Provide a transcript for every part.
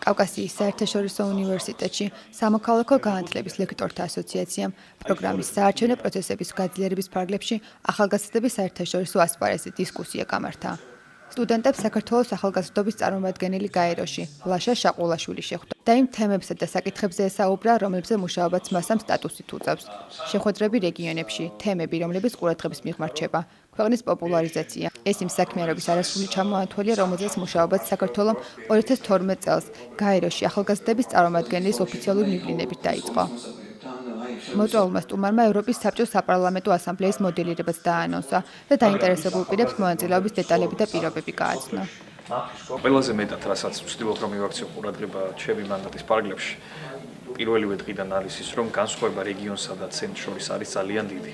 კავკასიის საერთაშორისო უნივერსიტეტში სამოქალაქო განათლების ლექტორთა ასოციაციამ პროგრამის საარჩევნო პროცესების გაძლიერების ფარგლებში ახალგაზრდების საერთაშორისო ასპარეზი დისკუსია გამართა. სტუდენტებს საქართველოს ახალგაზრდობის წარმომადგენელი გაეროში, ლაშა შაყულაშვილი შეხვდა და იმ თემებსა და საკითხებზე ესაუბრა, რომლებზე მუშაობაც მასამ სტატუსით უწევს. შეხვედრები რეგიონებში, თემები, რომლებიც ყურადღების მიღმა რჩება, ქვეყნის პოპულარიზაცია. ეს იმ საქმიანობის არასრული ჩამოართვენია, რომელზეც მუშაობაც საქართველომ 2012 წელს გაეროში ახალგაზრდების წარმომადგენლის ოფიციალური მივლინებით დაიწყო. მოწვეულმა სტუმარმა ევროპის საბჭოს საპარლამენტო ასამბლეის მოდელირებაც დაანონსა და დაინტერესებულ პირებს მონაწილეობის დეტალები და პირობები გააცნო. ყველაზე მეტად რასაც ვცდილობ რომ მივაქციო ყურადღება ჩემი მანდატის პარაგრაფში, პირველივე დღიდან არის ის, რომ განსხვავება რეგიონსა და ცენტრს შორის არის ძალიან დიდი.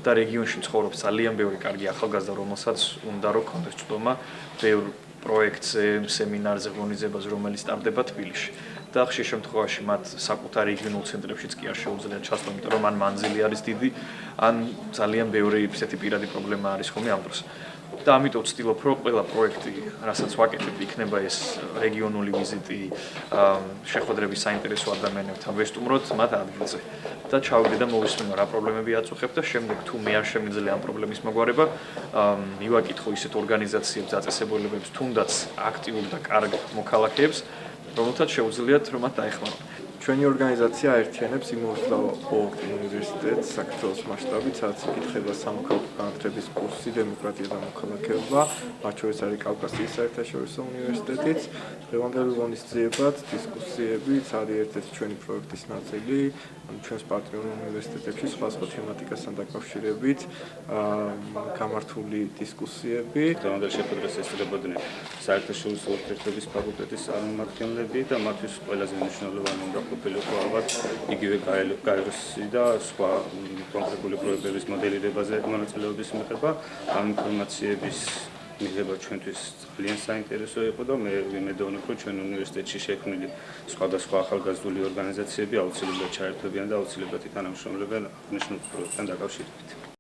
და რეგიონში ცხოვრობს ძალიან ბევრი კარგი ახალგაზრდა, რომელსაც უნდა რომ კონდეს წვდომა ბევრ პროექტზე, სემინარზე, ღონისძიებაზე, რომელიც ტარდება თბილისში. და ხშირ შემთხვევაში მათ საკუთარ რეგიონულ ცენტრებშიც კი არ შეუძლიათ ჩასვლა, იმიტომ რომ ან მანძილი არის დიდი, ან ძალიან ბევრი ისეთი პირადი პრობლემა არის ხოლმე ამ დროს. და ამიტომ ვცდილობ, რომ ყველა პროექტი, რასაც ვაკეთებ, იქნება ეს რეგიონული ვიზიტი, შეხვედრების საინტერესო ადამიანებთან ვესტუმროთ მათ ადგილზე. და ჩავიდე და მოვისმინო რა პრობლემები აწუხებ და შემდეგ თუ მე არ შემიძლია ამ პრობლემის მოგვარება, მივაკითხო ისეთ ორგანიზაციებს, დაწესებულებებს, თუნდაც აქტიურ და კარგ მოქალაქეებს, რომელთაც შეუძლიათ რომ მათ დაეხმაროთ. ჩვენი ორგანიზაცია აერთიანებს იმუშავა ორ უნივერსიტეტს საქართველოს მასშტაბით, სადაც იკითხება სამოქალაქო განათლების კურსი დემოკრატია და მოქალაქეობა, მათ შორის არის კავკასიის საერთაშორისო უნივერსიტეტიც. დღევანდელი ღონისძიებაც დისკუსიებიც არის ერთ-ერთი ჩვენი პროექტის ნაწილი, ჩვენს პარტნიორ უნივერსიტეტებში სხვადასხვა თემატიკასთან დაკავშირებით გამართული დისკუსიები. დღევანდელ შეხვედრას ესწრებოდნენ საერთაშორისო ურთიერთობების ფაკულტეტის წარმომადგენლები და მათთვის ყველაზე მნიშვნელოვანი უნდა ყოფილიყო ალბათ იგივე გაეროსი და სხვა კონკრეტული პროექტების მოდელირებაზე მონაწილეობის მიღება. ამ ინფორმაციების მიღება ჩვენთვის ძალიან საინტერესო იყო და მე ვიმედოვნებ, რომ ჩვენ უნივერსიტეტში შექმნილი სხვადასხვა ახალგაზრდული ორგანიზაციები აუცილებლად ჩაერთვებიან და აუცილებლად ითანამშრომლებენ აღნიშნულ პროექტთან დაკავშირებით.